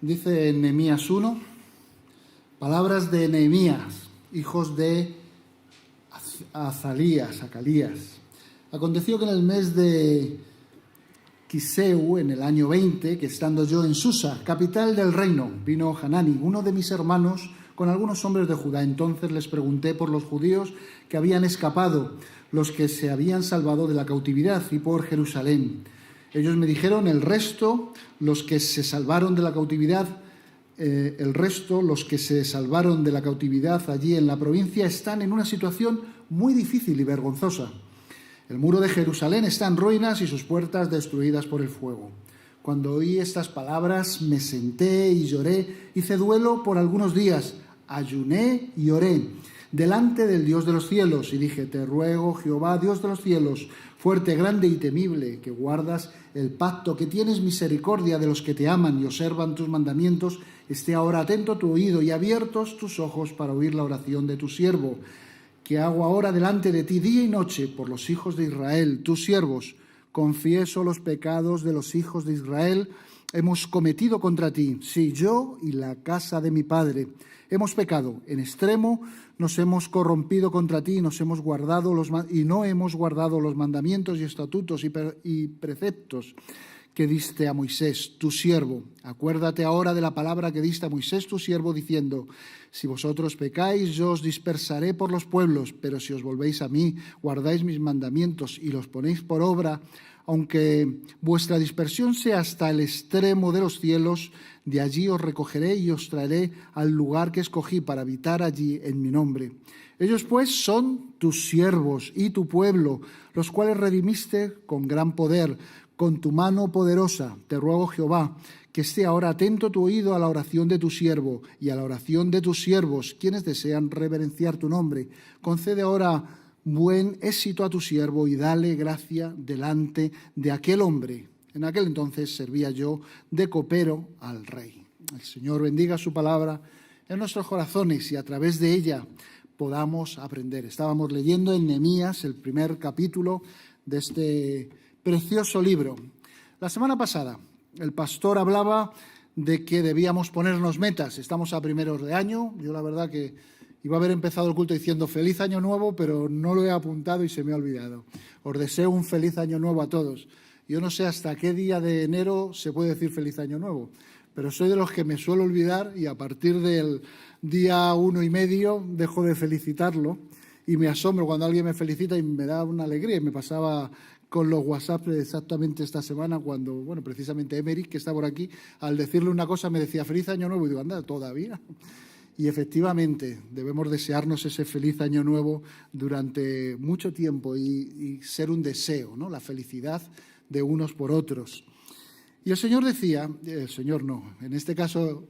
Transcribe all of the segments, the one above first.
Dice en Nehemías 1, palabras de Nehemías, hijos de Acalías. Aconteció que en el mes de Quiseu, en el año 20, que estando yo en Susa, capital del reino, vino Hanani, uno de mis hermanos, con algunos hombres de Judá. Entonces les pregunté por los judíos que habían escapado, los que se habían salvado de la cautividad, y por Jerusalén. Ellos me dijeron, los que se salvaron de la cautividad allí en la provincia están en una situación muy difícil y vergonzosa. El muro de Jerusalén está en ruinas y sus puertas destruidas por el fuego. Cuando oí estas palabras me senté y lloré, hice duelo por algunos días, ayuné y oré delante del Dios de los cielos y dije, te ruego, Jehová, Dios de los cielos, fuerte, grande y temible, que guardas el pacto, que tienes misericordia de los que te aman y observan tus mandamientos, esté ahora atento tu oído y abiertos tus ojos para oír la oración de tu siervo, que hago ahora delante de ti día y noche por los hijos de Israel, tus siervos. Confieso los pecados de los hijos de Israel, hemos cometido contra ti, sí, yo y la casa de mi padre. Hemos pecado en extremo, nos hemos corrompido contra ti y no hemos guardado los mandamientos y estatutos y preceptos que diste a Moisés, tu siervo. Acuérdate ahora de la palabra que diste a Moisés, tu siervo, diciendo, si vosotros pecáis, yo os dispersaré por los pueblos, pero si os volvéis a mí, guardáis mis mandamientos y los ponéis por obra, aunque vuestra dispersión sea hasta el extremo de los cielos, de allí os recogeré y os traeré al lugar que escogí para habitar allí en mi nombre. Ellos pues son tus siervos y tu pueblo, los cuales redimiste con gran poder, con tu mano poderosa. Te ruego, Jehová, que esté ahora atento tu oído a la oración de tu siervo y a la oración de tus siervos, quienes desean reverenciar tu nombre. Concede ahora buen éxito a tu siervo y dale gracia delante de aquel hombre. En aquel entonces servía yo de copero al rey. El Señor bendiga su palabra en nuestros corazones y a través de ella podamos aprender. Estábamos leyendo en Nehemías el primer capítulo de este precioso libro. La semana pasada el pastor hablaba de que debíamos ponernos metas. Estamos a primeros de año. Yo la verdad que iba a haber empezado el culto diciendo feliz año nuevo, pero no lo he apuntado y se me ha olvidado. Os deseo un feliz año nuevo a todos. Yo no sé hasta qué día de enero se puede decir feliz año nuevo, pero soy de los que me suelo olvidar y a partir del día 1 y medio dejo de felicitarlo y me asombro cuando alguien me felicita y me da una alegría. Y me pasaba con los WhatsApp exactamente esta semana cuando, bueno, precisamente Emery, que está por aquí, al decirle una cosa me decía feliz año nuevo y digo, anda, ¿todavía? Y efectivamente debemos desearnos ese feliz año nuevo durante mucho tiempo y ser un deseo, ¿no? La felicidad de unos por otros. Y el Señor decía, el Señor no, en este caso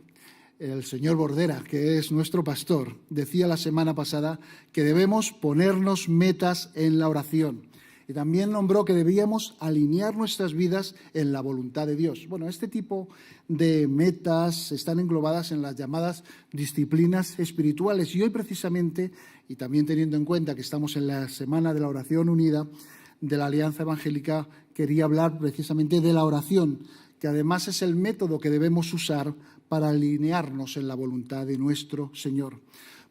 el señor Bordera, que es nuestro pastor, decía la semana pasada que debemos ponernos metas en la oración. Y también nombró que debíamos alinear nuestras vidas en la voluntad de Dios. Bueno, este tipo de metas están englobadas en las llamadas disciplinas espirituales. Y hoy precisamente, y también teniendo en cuenta que estamos en la Semana de la Oración Unida de la Alianza Evangélica, quería hablar precisamente de la oración, que además es el método que debemos usar para alinearnos en la voluntad de nuestro Señor.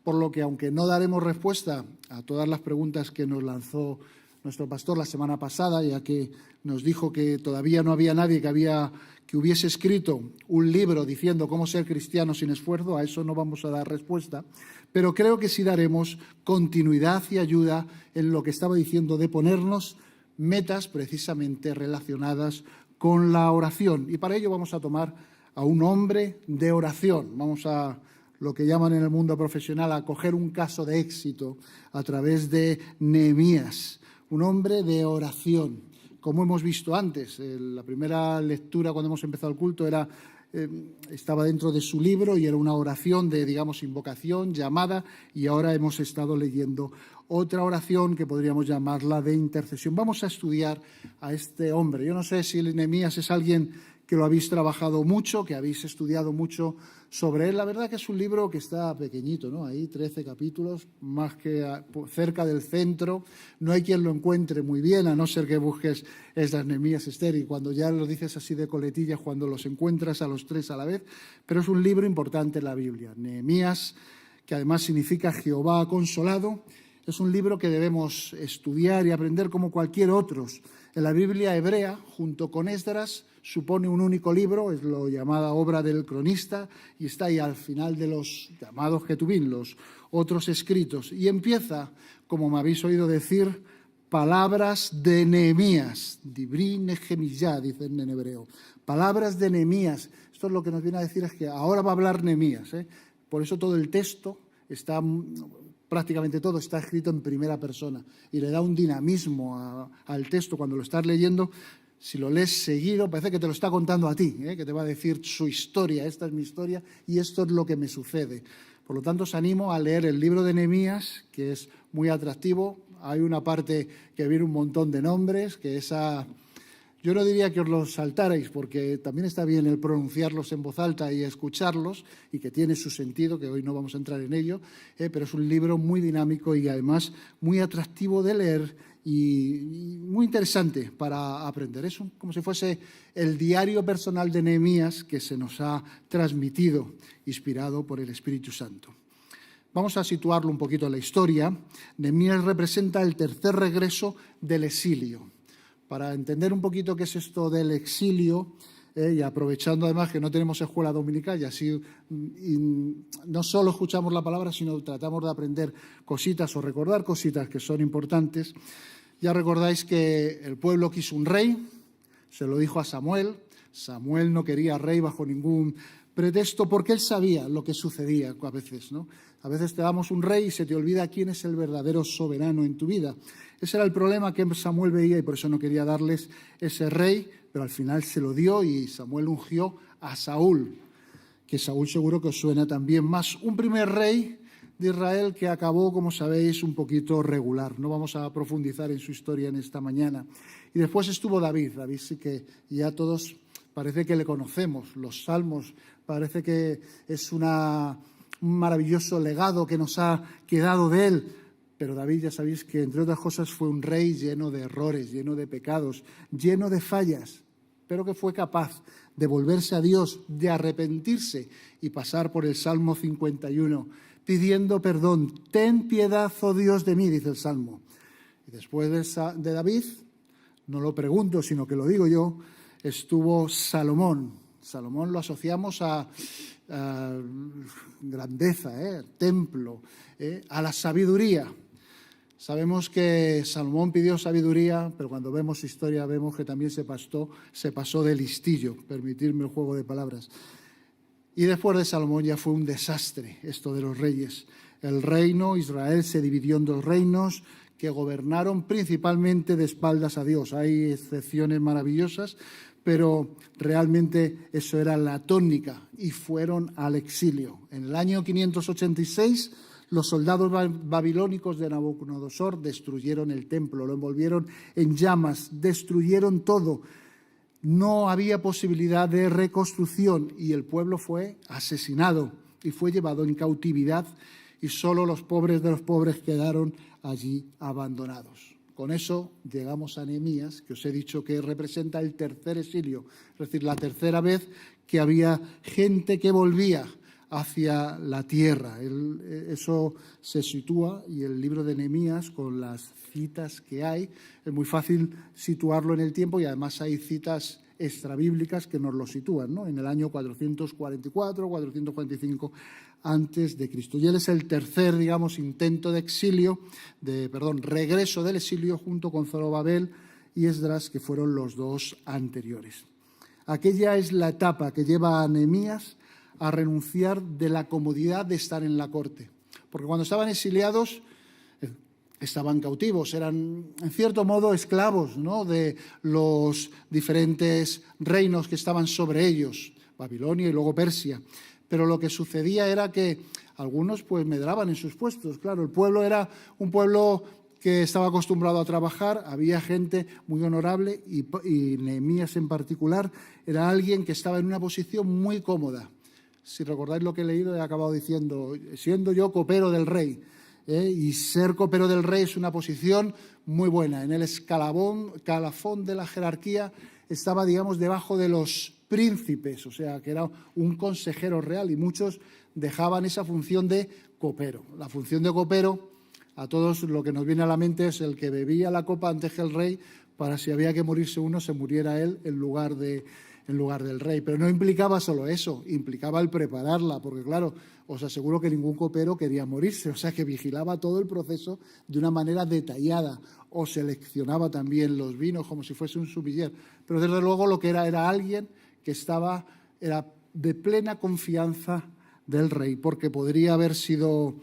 Por lo que, aunque no daremos respuesta a todas las preguntas que nos lanzó nuestro pastor la semana pasada, ya que nos dijo que todavía no había nadie que hubiese escrito un libro diciendo cómo ser cristiano sin esfuerzo, a eso no vamos a dar respuesta, pero creo que sí daremos continuidad y ayuda en lo que estaba diciendo de ponernos metas precisamente relacionadas con la oración. Y para ello vamos a tomar a un hombre de oración. Vamos a lo que llaman en el mundo profesional a coger un caso de éxito a través de Nehemías. Un hombre de oración, como hemos visto antes. La primera lectura cuando hemos empezado el culto estaba dentro de su libro y era una oración de, digamos, invocación, llamada, y ahora hemos estado leyendo otra oración que podríamos llamarla de intercesión. Vamos a estudiar a este hombre. Yo no sé si Nehemías es alguien que lo habéis trabajado mucho, que habéis estudiado mucho sobre él. La verdad que es un libro que está pequeñito, ¿no? Ahí 13 capítulos, más que cerca del centro. No hay quien lo encuentre muy bien, a no ser que busques esas Nehemías, Esther, y cuando ya lo dices así de coletillas, cuando los encuentras a los tres a la vez. Pero es un libro importante en la Biblia. Nehemías, que además significa Jehová ha consolado, es un libro que debemos estudiar y aprender como cualquier otro. En la Biblia hebrea, junto con Esdras, supone un único libro, es lo llamada obra del cronista, y está ahí al final de los llamados Ketubín, los otros escritos. Y empieza, como me habéis oído decir, palabras de Nehemías, Dibri Nehemiyá, dicen en hebreo. Palabras de Nehemías. Esto es lo que nos viene a decir, es que ahora va a hablar Nehemías. Por eso todo el texto está... Prácticamente todo está escrito en primera persona y le da un dinamismo al texto cuando lo estás leyendo. Si lo lees seguido, parece que te lo está contando a ti, que te va a decir su historia. Esta es mi historia y esto es lo que me sucede. Por lo tanto, os animo a leer el libro de Nehemías, que es muy atractivo. Hay una parte que viene un montón de nombres, que esa... Yo no diría que os los saltarais, porque también está bien el pronunciarlos en voz alta y escucharlos, y que tiene su sentido, que hoy no vamos a entrar en ello, pero es un libro muy dinámico y además muy atractivo de leer y muy interesante para aprender. Es como si fuese el diario personal de Nehemías que se nos ha transmitido, inspirado por el Espíritu Santo. Vamos a situarlo un poquito en la historia. Nehemías representa el tercer regreso del exilio. Para entender un poquito qué es esto del exilio, y aprovechando además que no tenemos escuela dominical y así no solo escuchamos la palabra, sino tratamos de aprender cositas o recordar cositas que son importantes. Ya recordáis que el pueblo quiso un rey, se lo dijo a Samuel. Samuel no quería rey bajo ningún pretexto porque él sabía lo que sucedía a veces, ¿no? A veces te damos un rey y se te olvida quién es el verdadero soberano en tu vida. Ese era el problema que Samuel veía y por eso no quería darles ese rey, pero al final se lo dio y Samuel ungió a Saúl, que Saúl seguro que os suena también más. Un primer rey de Israel que acabó, como sabéis, un poquito regular. No vamos a profundizar en su historia en esta mañana. Y después estuvo David. David sí que ya todos parece que le conocemos. Los salmos parece que es un maravilloso legado que nos ha quedado de él. Pero David, ya sabéis que, entre otras cosas, fue un rey lleno de errores, lleno de pecados, lleno de fallas, pero que fue capaz de volverse a Dios, de arrepentirse y pasar por el Salmo 51, pidiendo perdón. Ten piedad, oh Dios, de mí, dice el Salmo. Y después de David, no lo pregunto, sino que lo digo yo, estuvo Salomón. Salomón lo asociamos a grandeza, templo, a la sabiduría. Sabemos que Salomón pidió sabiduría, pero cuando vemos historia vemos que también se pasó de listillo, permitirme el juego de palabras. Y después de Salomón ya fue un desastre esto de los reyes. El reino, Israel, se dividió en dos reinos que gobernaron principalmente de espaldas a Dios. Hay excepciones maravillosas, pero realmente eso era la tónica y fueron al exilio. En el año 586, los soldados babilónicos de Nabucodonosor destruyeron el templo, lo envolvieron en llamas, destruyeron todo. No había posibilidad de reconstrucción y el pueblo fue asesinado y fue llevado en cautividad y solo los pobres de los pobres quedaron allí abandonados. Con eso llegamos a Nehemías, que os he dicho que representa el tercer exilio, es decir, la tercera vez que había gente que volvía hacia la tierra. Eso se sitúa, y el libro de Nehemías, con las citas que hay, es muy fácil situarlo en el tiempo y además hay citas extrabíblicas que nos lo sitúan, ¿no? En el año 444, 445 antes de Cristo. Y él es el tercer, digamos, intento de regreso del exilio junto con Zorobabel y Esdras, que fueron los dos anteriores. Aquella es la etapa que lleva a Nehemías a renunciar de la comodidad de estar en la corte. Porque cuando estaban exiliados, estaban cautivos, eran en cierto modo esclavos, ¿no?, de los diferentes reinos que estaban sobre ellos, Babilonia y luego Persia. Pero lo que sucedía era que algunos pues medraban en sus puestos. Claro, el pueblo era un pueblo que estaba acostumbrado a trabajar, había gente muy honorable y Nehemías en particular era alguien que estaba en una posición muy cómoda. Si recordáis lo que he leído, he acabado diciendo, siendo yo copero del rey, y ser copero del rey es una posición muy buena. En el escalafón de la jerarquía estaba, digamos, debajo de los príncipes, o sea, que era un consejero real y muchos dejaban esa función de copero. La función de copero, a todos lo que nos viene a la mente es el que bebía la copa antes que el rey para si había que morirse uno, se muriera él en lugar del rey. Pero no implicaba solo eso, implicaba el prepararla, porque claro, os aseguro que ningún copero quería morirse, o sea que vigilaba todo el proceso de una manera detallada, o seleccionaba también los vinos como si fuese un sumiller. Pero desde luego lo que era alguien que era de plena confianza del rey, porque podría haber sido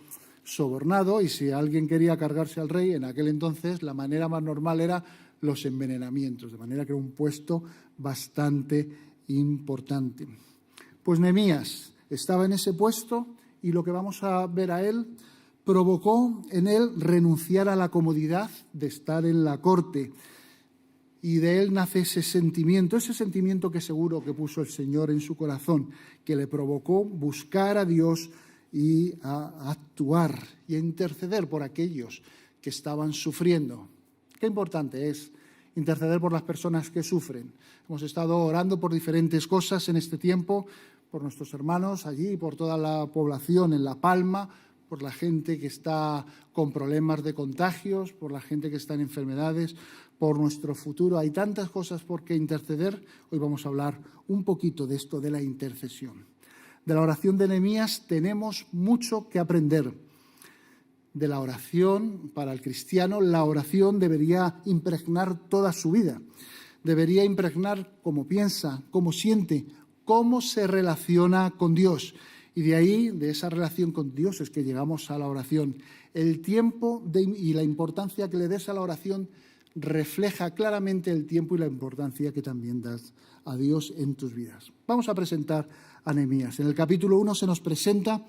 sobornado y si alguien quería cargarse al rey, en aquel entonces la manera más normal era los envenenamientos, de manera que era un puesto bastante importante. Pues Nehemías estaba en ese puesto y lo que vamos a ver a él provocó en él renunciar a la comodidad de estar en la corte y de él nace ese sentimiento que seguro que puso el Señor en su corazón, que le provocó buscar a Dios y a actuar y a interceder por aquellos que estaban sufriendo. Qué importante es interceder por las personas que sufren. Hemos estado orando por diferentes cosas en este tiempo, por nuestros hermanos allí, por toda la población en La Palma, por la gente que está con problemas de contagios, por la gente que está en enfermedades, por nuestro futuro. Hay tantas cosas por qué interceder. Hoy vamos a hablar un poquito de esto, de la intercesión. De la oración de Nehemías tenemos mucho que aprender. De la oración, para el cristiano, la oración debería impregnar toda su vida. Debería impregnar cómo piensa, cómo siente, cómo se relaciona con Dios. Y de ahí, de esa relación con Dios, es que llegamos a la oración. El tiempo y la importancia que le des a la oración refleja claramente el tiempo y la importancia que también das a Dios en tus vidas. Vamos a presentar a Nehemías. En el capítulo 1 se nos presenta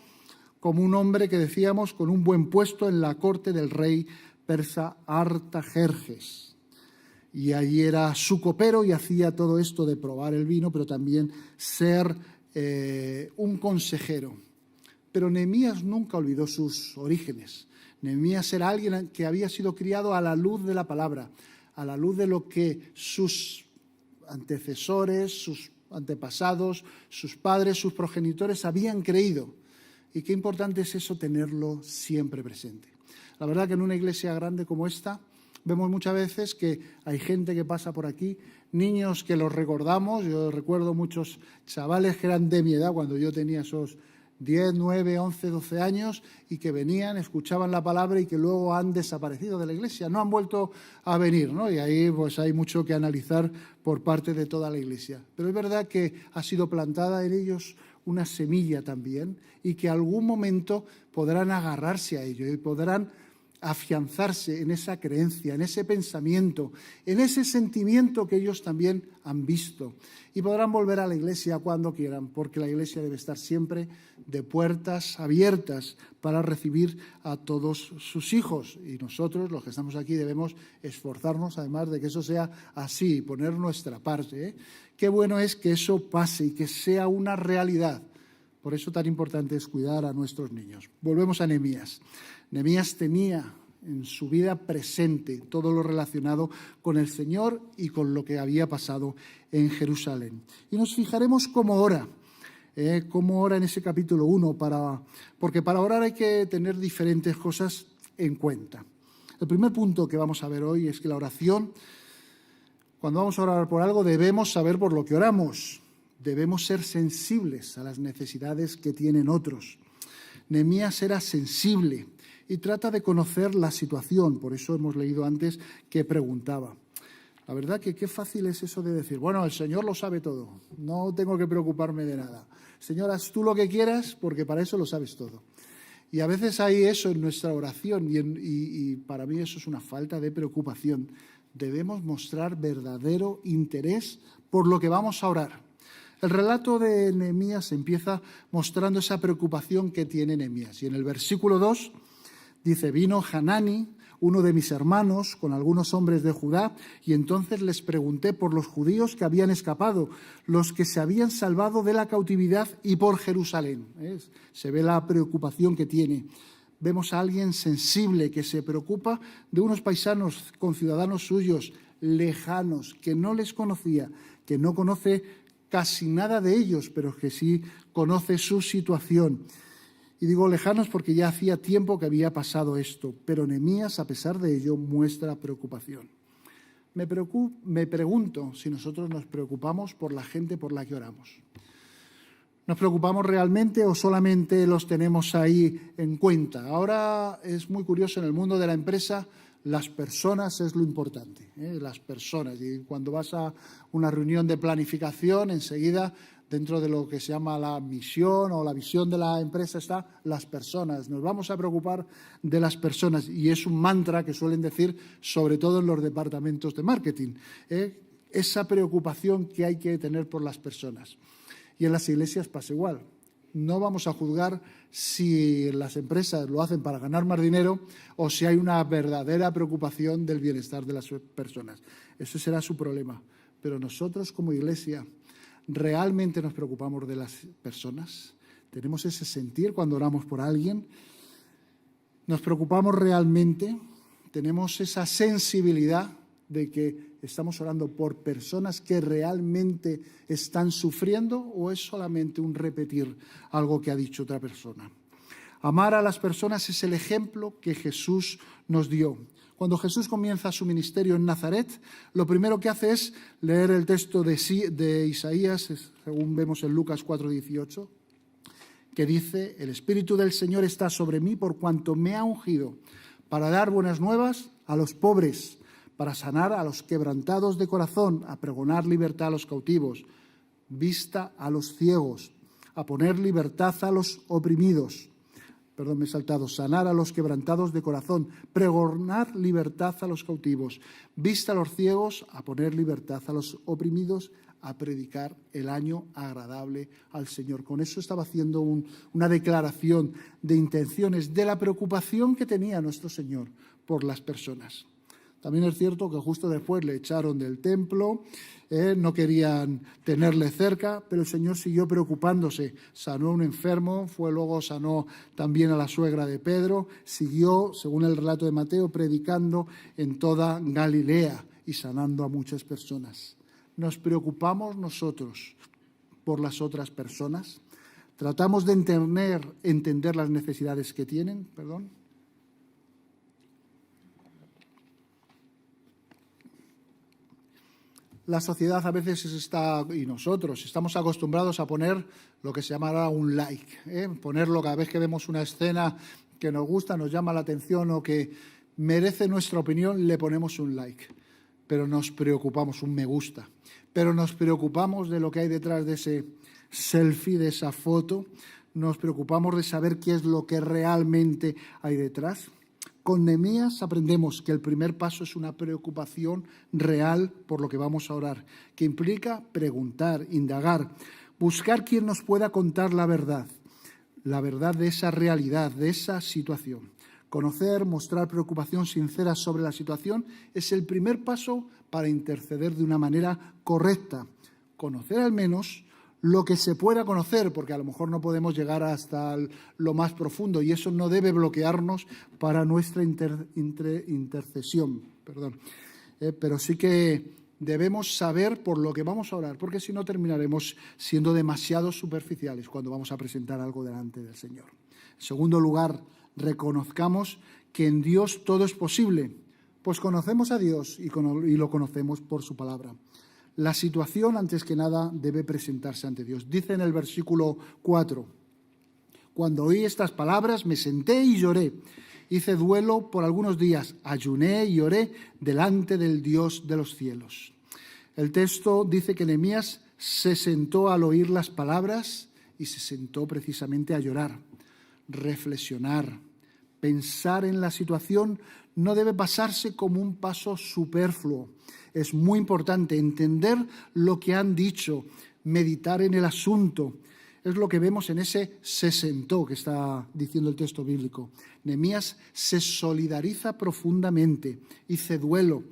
como un hombre que decíamos con un buen puesto en la corte del rey persa Artajerjes. Y allí era su copero y hacía todo esto de probar el vino, pero también ser un consejero. Pero Nehemías nunca olvidó sus orígenes. Nehemías era alguien que había sido criado a la luz de la palabra, a la luz de lo que sus antecesores, sus antepasados, sus padres, sus progenitores habían creído. Y qué importante es eso, tenerlo siempre presente. La verdad que en una iglesia grande como esta vemos muchas veces que hay gente que pasa por aquí, niños que los recordamos. Yo recuerdo muchos chavales que eran de mi edad cuando yo tenía esos 10, 9, 11, 12 años y que venían, escuchaban la palabra y que luego han desaparecido de la iglesia, no han vuelto a venir, ¿no? Y ahí pues hay mucho que analizar por parte de toda la iglesia. Pero es verdad que ha sido plantada en ellos una semilla también y que algún momento podrán agarrarse a ello y podrán afianzarse en esa creencia, en ese pensamiento, en ese sentimiento que ellos también han visto. Y podrán volver a la iglesia cuando quieran, porque la iglesia debe estar siempre de puertas abiertas para recibir a todos sus hijos. Y nosotros, los que estamos aquí, debemos esforzarnos, además de que eso sea así, poner nuestra parte. Qué bueno es que eso pase y que sea una realidad. Por eso tan importante es cuidar a nuestros niños. Volvemos a Nehemías. Nehemías tenía en su vida presente todo lo relacionado con el Señor y con lo que había pasado en Jerusalén. Y nos fijaremos cómo ora en ese capítulo 1, porque para orar hay que tener diferentes cosas en cuenta. El primer punto que vamos a ver hoy es que la oración, cuando vamos a orar por algo, debemos saber por lo que oramos. Debemos ser sensibles a las necesidades que tienen otros. Nehemías era sensible y trata de conocer la situación. Por eso hemos leído antes que preguntaba. La verdad que qué fácil es eso de decir, bueno, el Señor lo sabe todo, no tengo que preocuparme de nada. Señor, haz tú lo que quieras porque para eso lo sabes todo. Y a veces hay eso en nuestra oración y para mí eso es una falta de preocupación. Debemos mostrar verdadero interés por lo que vamos a orar. El relato de Nehemías empieza mostrando esa preocupación que tiene Nehemías. Y en el versículo 2 dice, vino Hanani, uno de mis hermanos con algunos hombres de Judá, y entonces les pregunté por los judíos que habían escapado, los que se habían salvado de la cautividad, y por Jerusalén. Se ve la preocupación que tiene. Vemos a alguien sensible que se preocupa de unos paisanos, conciudadanos suyos, lejanos, que no les conocía, que no conoce casi nada de ellos, pero que sí conoce su situación. Y digo lejanos porque ya hacía tiempo que había pasado esto, pero Nehemías, a pesar de ello, muestra preocupación. Me pregunto si nosotros nos preocupamos por la gente por la que oramos. ¿Nos preocupamos realmente o solamente los tenemos ahí en cuenta? Ahora es muy curioso, en el mundo de la empresa, las personas es lo importante, las personas. Y cuando vas a una reunión de planificación, enseguida, dentro de lo que se llama la misión o la visión de la empresa, está las personas. Nos vamos a preocupar de las personas. Y es un mantra que suelen decir, sobre todo en los departamentos de marketing, esa preocupación que hay que tener por las personas. Y en las iglesias pasa igual. No vamos a juzgar si las empresas lo hacen para ganar más dinero o si hay una verdadera preocupación del bienestar de las personas. Ese será su problema. Pero nosotros como iglesia, ¿realmente nos preocupamos de las personas? ¿Tenemos ese sentir cuando oramos por alguien? ¿Nos preocupamos realmente? ¿Tenemos esa sensibilidad de que estamos orando por personas que realmente están sufriendo, o es solamente un repetir algo que ha dicho otra persona? Amar a las personas es el ejemplo que Jesús nos dio. Cuando Jesús comienza su ministerio en Nazaret, lo primero que hace es leer el texto de Isaías, según vemos en Lucas 4:18, que dice: el Espíritu del Señor está sobre mí por cuanto me ha ungido para dar buenas nuevas a los pobres, para sanar a los quebrantados de corazón, a pregonar libertad a los cautivos, vista a los ciegos, a poner libertad a los oprimidos. Perdón, me he saltado. Sanar a los quebrantados de corazón, pregonar libertad a los cautivos, vista a los ciegos, a poner libertad a los oprimidos, a predicar el año agradable al Señor. Con eso estaba haciendo una declaración de intenciones, de la preocupación que tenía nuestro Señor por las personas. También es cierto que justo después le echaron del templo, no querían tenerle cerca, pero el Señor siguió preocupándose. Sanó a un enfermo, luego sanó también a la suegra de Pedro, siguió, según el relato de Mateo, predicando en toda Galilea y sanando a muchas personas. ¿Nos preocupamos nosotros por las otras personas? ¿Tratamos de entender las necesidades que tienen? La sociedad a veces y nosotros estamos acostumbrados a poner lo que se llamará un like, ponerlo cada vez que vemos una escena que nos gusta, nos llama la atención o que merece nuestra opinión, le ponemos un like. Pero nos preocupamos, un me gusta, pero nos preocupamos de lo que hay detrás de ese selfie, de esa foto, nos preocupamos de saber qué es lo que realmente hay detrás. Con Nehemías aprendemos que el primer paso es una preocupación real por lo que vamos a orar, que implica preguntar, indagar, buscar quien nos pueda contar la verdad de esa realidad, de esa situación. Conocer, mostrar preocupación sincera sobre la situación es el primer paso para interceder de una manera correcta. Conocer al menos lo que se pueda conocer, porque a lo mejor no podemos llegar hasta lo más profundo y eso no debe bloquearnos para nuestra intercesión. Pero sí que debemos saber por lo que vamos a orar, porque si no terminaremos siendo demasiado superficiales cuando vamos a presentar algo delante del Señor. En segundo lugar, reconozcamos que en Dios todo es posible, pues conocemos a Dios y lo conocemos por su palabra. La situación, antes que nada, debe presentarse ante Dios. Dice en el versículo 4, cuando oí estas palabras me senté y lloré. Hice duelo por algunos días, ayuné y oré delante del Dios de los cielos. El texto dice que Nehemías se sentó al oír las palabras y se sentó precisamente a llorar, reflexionar. Pensar en la situación no debe pasarse como un paso superfluo. Es muy importante entender lo que han dicho, meditar en el asunto. Es lo que vemos en ese se sentó que está diciendo el texto bíblico. Nehemías se solidariza profundamente, hizo duelo.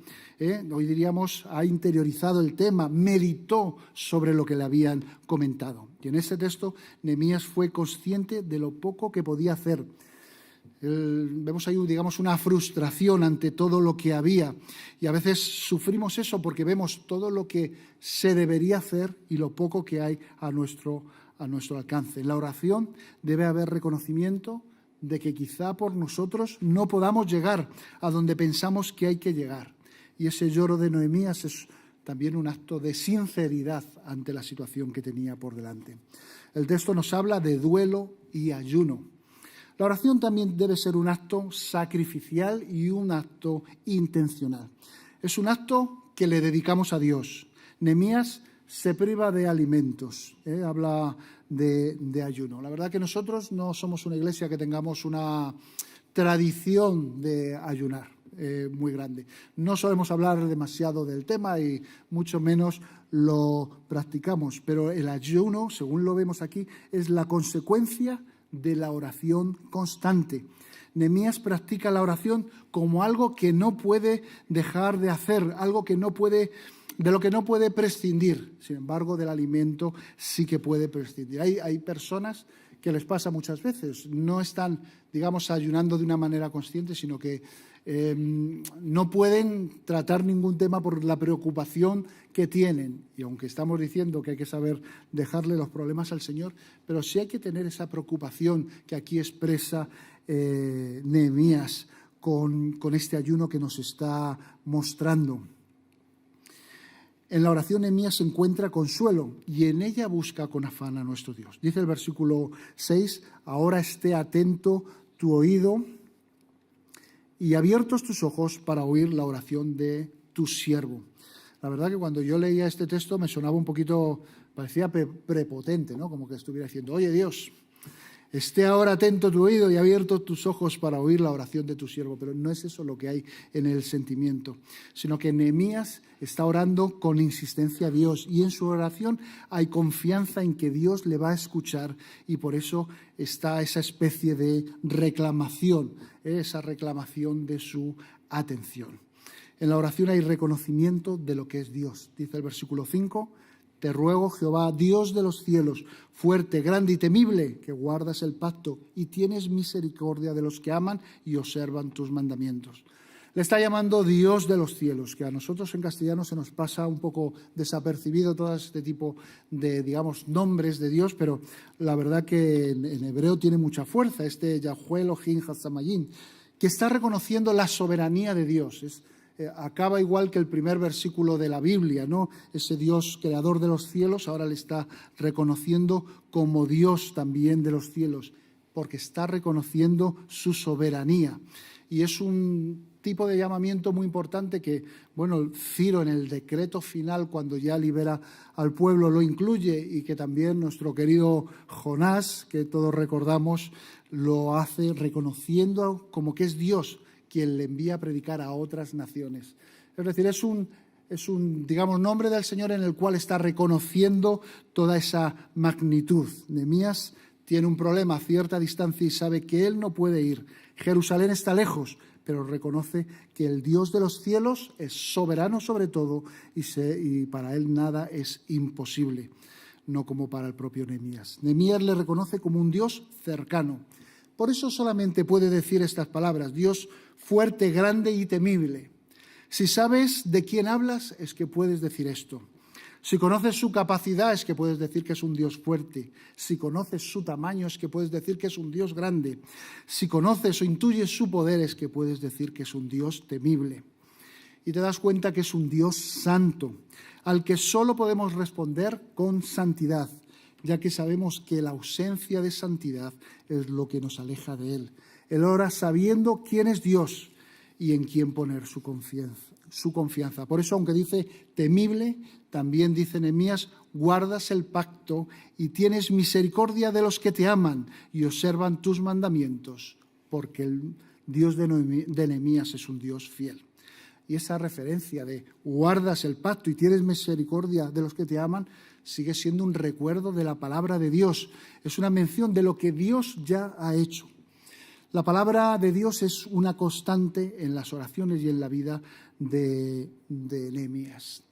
Hoy diríamos, ha interiorizado el tema, meditó sobre lo que le habían comentado. Y en este texto, Nehemías fue consciente de lo poco que podía hacer. Vemos ahí, digamos, una frustración ante todo lo que había. Y a veces sufrimos eso porque vemos todo lo que se debería hacer y lo poco que hay a nuestro alcance. En la oración debe haber reconocimiento de que quizá por nosotros no podamos llegar a donde pensamos que hay que llegar. Y ese lloro de Nehemías es también un acto de sinceridad ante la situación que tenía por delante. El texto nos habla de duelo y ayuno. La oración también debe ser un acto sacrificial y un acto intencional. Es un acto que le dedicamos a Dios. Nehemías se priva de alimentos, habla de ayuno. La verdad que nosotros no somos una iglesia que tengamos una tradición de ayunar muy grande. No solemos hablar demasiado del tema y mucho menos lo practicamos, pero el ayuno, según lo vemos aquí, es la consecuencia de la oración constante. Nehemías practica la oración como algo que no puede dejar de hacer, algo que no puede, de lo que no puede prescindir. Sin embargo, del alimento sí que puede prescindir. Hay personas que les pasa muchas veces, no están, digamos, ayunando de una manera consciente, sino que no pueden tratar ningún tema por la preocupación que tienen. Y aunque estamos diciendo que hay que saber dejarle los problemas al Señor, pero sí hay que tener esa preocupación que aquí expresa Nehemías con este ayuno que nos está mostrando. En la oración Nehemías se encuentra consuelo y en ella busca con afán a nuestro Dios. Dice el versículo 6, ahora esté atento tu oído y abiertos tus ojos para oír la oración de tu siervo. La verdad que cuando yo leía este texto me sonaba un poquito, parecía prepotente, ¿no? Como que estuviera diciendo, oye Dios, esté ahora atento tu oído y abiertos tus ojos para oír la oración de tu siervo. Pero no es eso lo que hay en el sentimiento, sino que Nehemías está orando con insistencia a Dios y en su oración hay confianza en que Dios le va a escuchar y por eso está esa especie de reclamación, esa reclamación de su atención. En la oración hay reconocimiento de lo que es Dios. Dice el versículo 5, te ruego, Jehová, Dios de los cielos, fuerte, grande y temible, que guardas el pacto y tienes misericordia de los que aman y observan tus mandamientos. Le está llamando Dios de los cielos, que a nosotros en castellano se nos pasa un poco desapercibido todo este tipo de, digamos, nombres de Dios, pero la verdad que en hebreo tiene mucha fuerza, Yahweh Elohim Hatzamayim, que está reconociendo la soberanía de Dios. Acaba igual que el primer versículo de la Biblia, ¿no? Ese Dios creador de los cielos ahora le está reconociendo como Dios también de los cielos, porque está reconociendo su soberanía. Y es un tipo de llamamiento muy importante que, bueno, Ciro en el decreto final, cuando ya libera al pueblo, lo incluye y que también nuestro querido Jonás, que todos recordamos, lo hace reconociendo como que es Dios quien le envía a predicar a otras naciones. Es decir, es un, digamos, nombre del Señor en el cual está reconociendo toda esa magnitud. Nehemías tiene un problema a cierta distancia y sabe que él no puede ir. Jerusalén está lejos, pero reconoce que el Dios de los cielos es soberano sobre todo y para él nada es imposible, no como para el propio Nehemías. Nehemías le reconoce como un Dios cercano. Por eso solamente puede decir estas palabras, Dios fuerte, grande y temible. Si sabes de quién hablas, es que puedes decir esto. Si conoces su capacidad, es que puedes decir que es un Dios fuerte. Si conoces su tamaño, es que puedes decir que es un Dios grande. Si conoces o intuyes su poder, es que puedes decir que es un Dios temible. Y te das cuenta que es un Dios santo, al que solo podemos responder con santidad, ya que sabemos que la ausencia de santidad es lo que nos aleja de Él. Él ora sabiendo quién es Dios y en quién poner su confianza. Por eso, aunque dice temible, también dice Nehemías, guardas el pacto y tienes misericordia de los que te aman y observan tus mandamientos, porque el Dios de Nehemías es un Dios fiel. Y esa referencia de guardas el pacto y tienes misericordia de los que te aman sigue siendo un recuerdo de la palabra de Dios. Es una mención de lo que Dios ya ha hecho. La palabra de Dios es una constante en las oraciones y en la vida de Nehemías.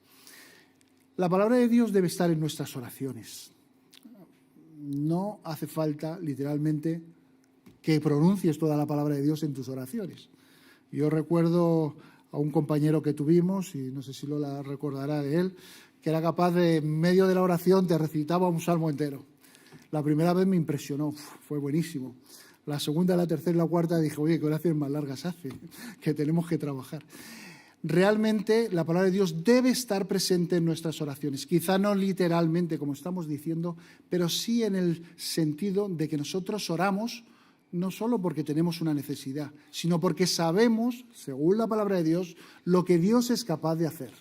La palabra de Dios debe estar en nuestras oraciones. No hace falta, literalmente, que pronuncies toda la palabra de Dios en tus oraciones. Yo recuerdo a un compañero que tuvimos, y no sé si Lola recordará de él, que era capaz de, en medio de la oración, te recitaba un salmo entero. La primera vez me impresionó, fue buenísimo. La segunda, la tercera y la cuarta dije, oye, qué oraciones más largas hace, que tenemos que trabajar. Realmente la palabra de Dios debe estar presente en nuestras oraciones. Quizá no literalmente, como estamos diciendo, pero sí en el sentido de que nosotros oramos no solo porque tenemos una necesidad, sino porque sabemos, según la palabra de Dios, lo que Dios es capaz de hacer.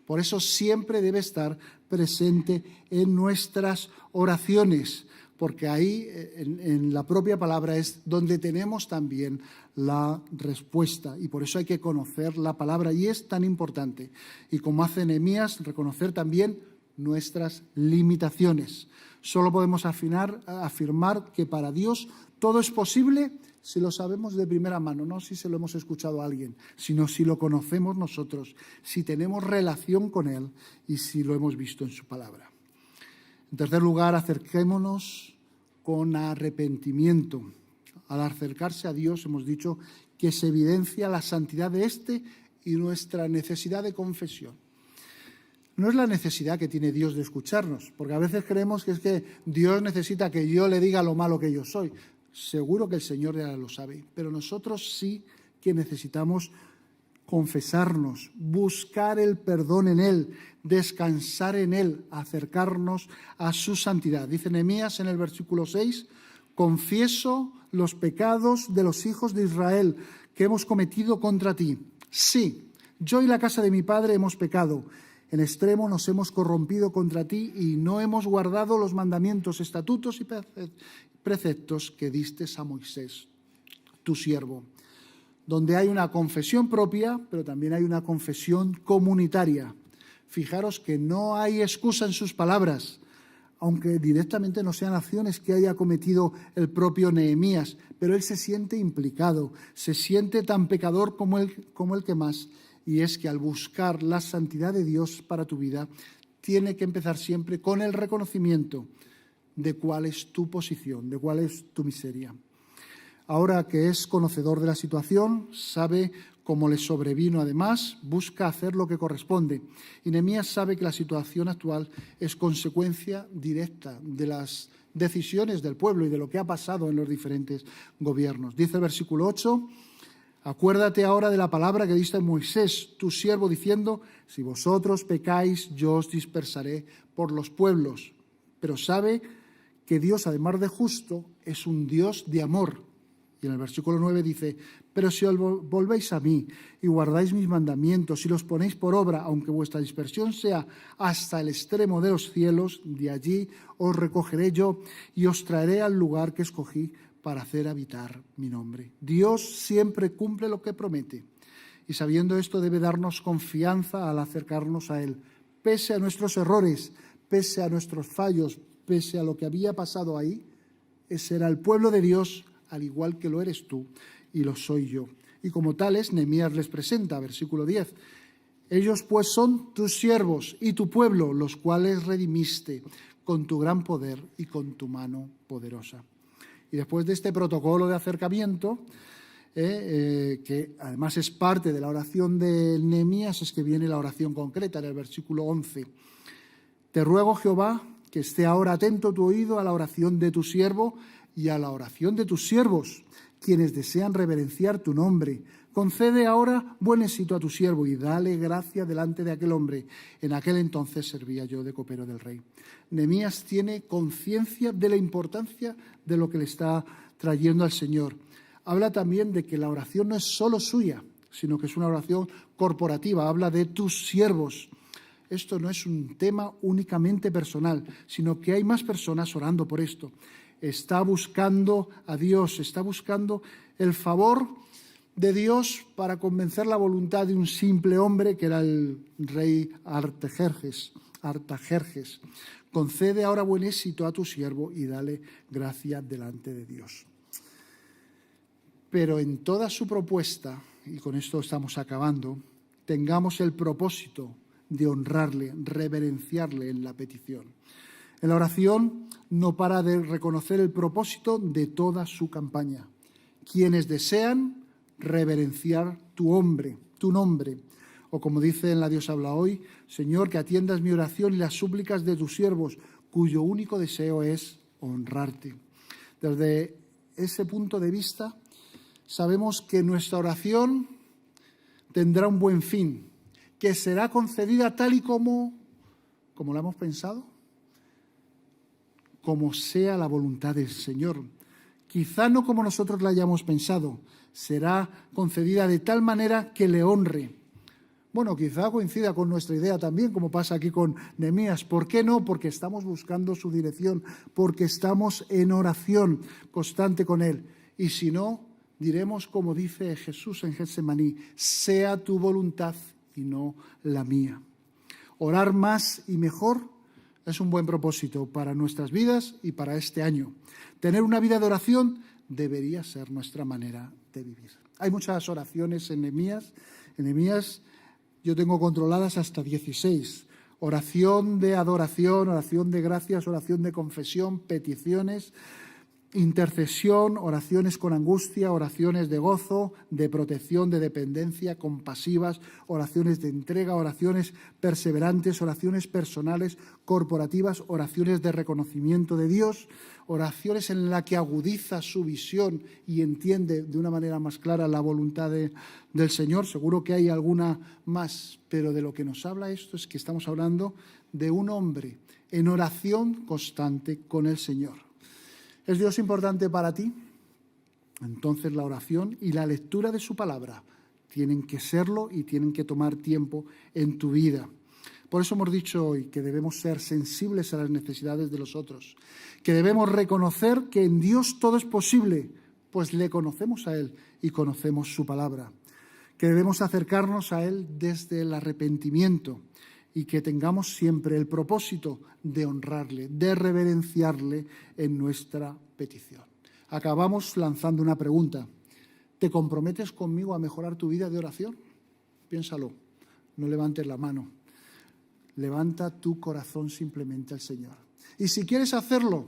Por eso siempre debe estar presente en nuestras oraciones, porque ahí, en la propia palabra, es donde tenemos también la respuesta. Y por eso hay que conocer la palabra, y es tan importante. Y como hace Nehemías, reconocer también nuestras limitaciones. Solo podemos afirmar que para Dios todo es posible si lo sabemos de primera mano, no si se lo hemos escuchado a alguien, sino si lo conocemos nosotros, si tenemos relación con Él y si lo hemos visto en su palabra. En tercer lugar, acerquémonos con arrepentimiento. Al acercarse a Dios, hemos dicho que se evidencia la santidad de éste y nuestra necesidad de confesión. No es la necesidad que tiene Dios de escucharnos, porque a veces creemos que es que Dios necesita que yo le diga lo malo que yo soy. Seguro que el Señor ya lo sabe, pero nosotros sí que necesitamos confesarnos, buscar el perdón en Él, descansar en Él, acercarnos a su santidad. Dice Nehemías en el versículo 6, confieso los pecados de los hijos de Israel que hemos cometido contra ti. Sí, yo y la casa de mi padre hemos pecado. En extremo nos hemos corrompido contra ti y no hemos guardado los mandamientos, estatutos y preceptos que diste a Moisés, tu siervo. Donde hay una confesión propia, pero también hay una confesión comunitaria. Fijaros que no hay excusa en sus palabras, aunque directamente no sean acciones que haya cometido el propio Nehemías, pero él se siente implicado, se siente tan pecador como el que más, y es que al buscar la santidad de Dios para tu vida, tiene que empezar siempre con el reconocimiento de cuál es tu posición, de cuál es tu miseria. Ahora que es conocedor de la situación, sabe cómo le sobrevino, además, busca hacer lo que corresponde. Y Nehemías sabe que la situación actual es consecuencia directa de las decisiones del pueblo y de lo que ha pasado en los diferentes gobiernos. Dice el versículo 8, acuérdate ahora de la palabra que diste a Moisés, tu siervo, diciendo, si vosotros pecáis, yo os dispersaré por los pueblos. Pero sabe que Dios, además de justo, es un Dios de amor. Y en el versículo 9 dice, pero si os volvéis a mí y guardáis mis mandamientos y los ponéis por obra, aunque vuestra dispersión sea hasta el extremo de los cielos, de allí os recogeré yo y os traeré al lugar que escogí para hacer habitar mi nombre. Dios siempre cumple lo que promete. Y sabiendo esto debe darnos confianza al acercarnos a Él. Pese a nuestros errores, pese a nuestros fallos, pese a lo que había pasado ahí, ese era el pueblo de Dios, al igual que lo eres tú y lo soy yo. Y como tales, Nehemías les presenta, versículo 10, ellos pues son tus siervos y tu pueblo, los cuales redimiste con tu gran poder y con tu mano poderosa. Y después de este protocolo de acercamiento, que además es parte de la oración de Nehemías, es que viene la oración concreta en el versículo 11. Te ruego, Jehová, que esté ahora atento tu oído a la oración de tu siervo y a la oración de tus siervos, quienes desean reverenciar tu nombre. Concede ahora buen éxito a tu siervo y dale gracia delante de aquel hombre. En aquel entonces servía yo de copero del rey. Nehemías tiene conciencia de la importancia de lo que le está trayendo al Señor. Habla también de que la oración no es solo suya, sino que es una oración corporativa. Habla de tus siervos. Esto no es un tema únicamente personal, sino que hay más personas orando por esto. Está buscando a Dios, está buscando el favor de Dios para convencer la voluntad de un simple hombre que era el rey Artajerjes. Artajerjes. Concede ahora buen éxito a tu siervo y dale gracia delante de Dios. Pero en toda su propuesta, y con esto estamos acabando, tengamos el propósito de honrarle, reverenciarle en la petición. En la oración no para de reconocer el propósito de toda su campaña. Quienes desean reverenciar tu nombre, o como dice en La Dios habla hoy, Señor, que atiendas mi oración y las súplicas de tus siervos, cuyo único deseo es honrarte. Desde ese punto de vista, sabemos que nuestra oración tendrá un buen fin, que será concedida tal y como la hemos pensado, como sea la voluntad del Señor. Quizá no como nosotros la hayamos pensado, será concedida de tal manera que le honre. Bueno, quizá coincida con nuestra idea también, como pasa aquí con Nehemías. ¿Por qué no? Porque estamos buscando su dirección, porque estamos en oración constante con Él. Y si no, diremos como dice Jesús en Getsemaní, sea tu voluntad y no la mía. Orar más y mejor es un buen propósito para nuestras vidas y para este año. Tener una vida de oración debería ser nuestra manera de vivir. Hay muchas oraciones en Nehemías. En Nehemías yo tengo controladas hasta 16. Oración de adoración, oración de gracias, oración de confesión, peticiones, intercesión, oraciones con angustia, oraciones de gozo, de protección, de dependencia, compasivas, oraciones de entrega, oraciones perseverantes, oraciones personales, corporativas, oraciones de reconocimiento de Dios, oraciones en las que agudiza su visión y entiende de una manera más clara la voluntad del Señor. Seguro que hay alguna más, pero de lo que nos habla esto es que estamos hablando de un hombre en oración constante con el Señor. ¿Es Dios importante para ti? Entonces la oración y la lectura de su palabra tienen que serlo y tienen que tomar tiempo en tu vida. Por eso hemos dicho hoy que debemos ser sensibles a las necesidades de los otros, que debemos reconocer que en Dios todo es posible, pues le conocemos a Él y conocemos su palabra, que debemos acercarnos a Él desde el arrepentimiento, y que tengamos siempre el propósito de honrarle, de reverenciarle en nuestra petición. Acabamos lanzando una pregunta. ¿Te comprometes conmigo a mejorar tu vida de oración? Piénsalo, no levantes la mano. Levanta tu corazón simplemente al Señor. Y si quieres hacerlo,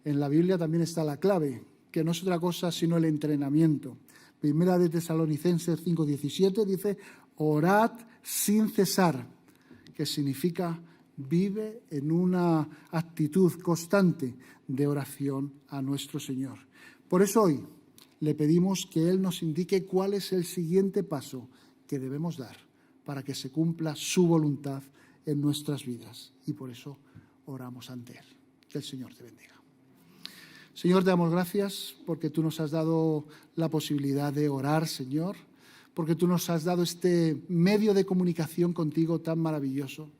en la Biblia también está la clave, que no es otra cosa sino el entrenamiento. Primera de Tesalonicenses 5:17 dice, orad sin cesar, que significa vive en una actitud constante de oración a nuestro Señor. Por eso hoy le pedimos que Él nos indique cuál es el siguiente paso que debemos dar para que se cumpla su voluntad en nuestras vidas. Y por eso oramos ante Él. Que el Señor te bendiga. Señor, te damos gracias porque tú nos has dado la posibilidad de orar, Señor, porque tú nos has dado este medio de comunicación contigo tan maravilloso.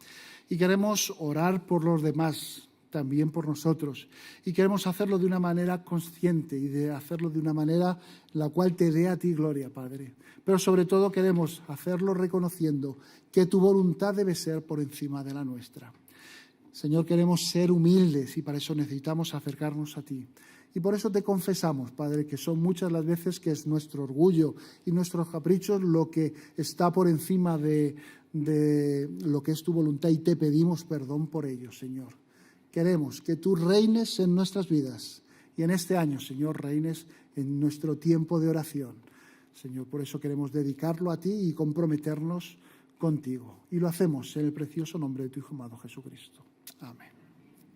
Y queremos orar por los demás, también por nosotros. Y queremos hacerlo de una manera consciente y de hacerlo de una manera la cual te dé a ti gloria, Padre. Pero sobre todo queremos hacerlo reconociendo que tu voluntad debe ser por encima de la nuestra. Señor, queremos ser humildes y para eso necesitamos acercarnos a ti. Y por eso te confesamos, Padre, que son muchas las veces que es nuestro orgullo y nuestros caprichos lo que está por encima de lo que es tu voluntad y te pedimos perdón por ello, Señor. Queremos que tú reines en nuestras vidas y en este año, Señor, reines en nuestro tiempo de oración. Señor, por eso queremos dedicarlo a ti y comprometernos contigo. Y lo hacemos en el precioso nombre de tu Hijo amado Jesucristo. Amén.